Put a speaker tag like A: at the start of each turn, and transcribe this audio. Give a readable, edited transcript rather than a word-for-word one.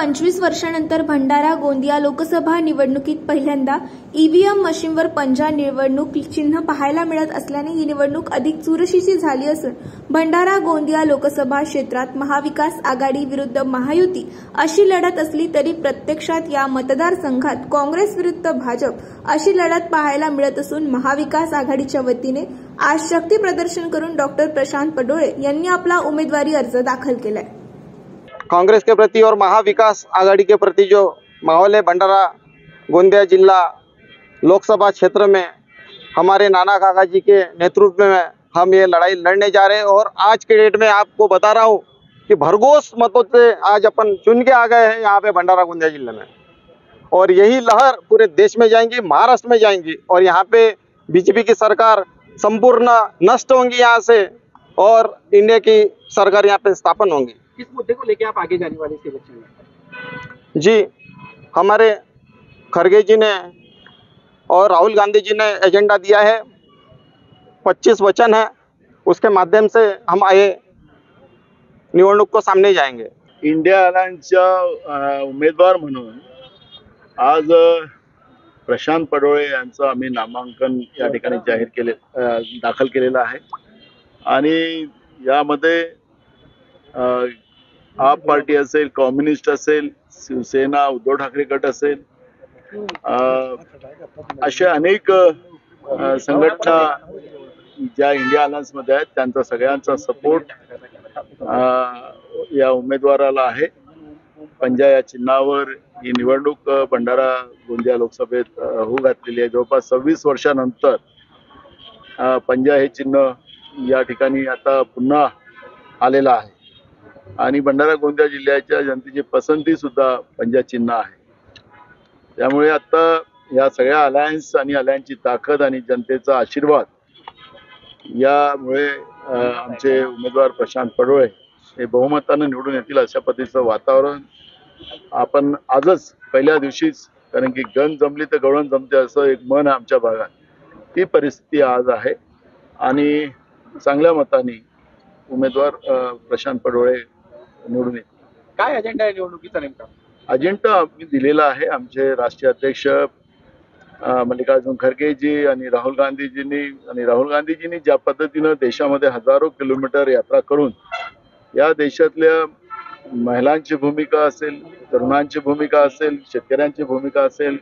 A: 25 वर्षांनंतर भंडारा गोंदिया लोकसभा निवडणुकीत पहिल्यांदा ईव्हीएम मशीनवर पंजा निवडणूक चिन्ह पाहायला मिळत असल्याने ही निवडणूक अधिक चुरशीची झाली असून भंडारा गोंदिया लोकसभा क्षेत्रात महाविकास आघाडी विरुद्ध महायुती अशी लढत असली तरी प्रत्यक्षात या मतदारसंघात काँग्रेस विरुद्ध भाजप अशी लढत पाहायला मिळत असून महाविकास आघाडीच्या वतीने आज शक्ती प्रदर्शन करून डॉक्टर प्रशांत पडोळे यांनी आपला उमेदवारी अर्ज दाखल केलाय।
B: कांग्रेस के प्रति और महाविकास आघाड़ी के प्रति जो माहौल है भंडारा गोंदिया जिला लोकसभा क्षेत्र में हमारे नाना काका जी के नेतृत्व में हम ये लड़ाई लड़ने जा रहे हैं। और आज के डेट में आपको बता रहा हूँ कि भरघोस मतों से आज अपन चुन के आ गए हैं यहाँ पे भंडारा गोंदिया जिले में, और यही लहर पूरे देश में जाएंगी, महाराष्ट्र में जाएंगी और यहाँ पे बीजेपी की सरकार संपूर्ण नष्ट होंगी यहाँ से और इंडिया की सरकार यहाँ पे स्थापन होंगी।
C: किस मुद्दे को लेकर आप आगे जाने वाले इस इलेक्शन में?
B: जी, हमारे खड़गे जी ने और राहुल गांधी जी ने एजेंडा दिया है, 25 वचन है, उसके माध्यम से हम आए निवडणूक को सामने जाएंगे।
D: इंडिया अलायन्सच्या उमेदवार म्हणून आज प्रशांत पडोळे यांचं आम्ही नामांकन या ठिकाणी दाखल केलेलं आहे आणि यामध्ये आप पार्टी असेल, कम्युनिस्ट असेल, शिवसेना, उद्धव ठाकरे गट असेल, अशा अनेक संघटना ज्या इंडिया अलायन्स मध्ये आहेत त्यांचा सगळ्यांचा सपोर्ट या उमेदवाराला आहे। पंजा या चिन्हावर ही निवडणूक भंडारा गोंदिया लोकसभेत होऊ घातलेली आहे। जवळपास 26 वर्षानंतर पंजा हे चिन्ह या ठिकाणी आता पुन्हा आलेलं आहे आणि भंडारा गोंदिया जिल्ह्याच्या जनतेची पसंती सुद्धा पंजा चिन्ह आहे। त्यामुळे आता या सगळ्या अलायन्स आणि अलायन्सची ताकद आणि जनतेचा आशीर्वाद यामुळे आमचे उमेदवार प्रशांत पडोळे हे बहुमताने निवडून येतील अशा पद्धतीचं वातावरण आपण आजच पहिल्या दिवशीच, कारण की गण जमली तर गवळण जमते असं एक मन आहे आमच्या भागात, ती परिस्थिती आज आहे आणि चांगल्या मताने उमेदवार प्रशांत पडोळे निवडून येतील।
C: काय अजेंडा आहे निवडणुकीचा नेमका?
D: अजेंडा आम्ही दिलेला आहे। आमचे राष्ट्रीय अध्यक्ष मल्लिकार्जुन खरगे जी आणि राहुल गांधीजींनी ज्या पद्धतीनं देशामध्ये हजारो किलोमीटर यात्रा करून या देशातल्या महिलांची भूमिका असेल, तरुणांची भूमिका असेल, शेतकऱ्यांची भूमिका असेल,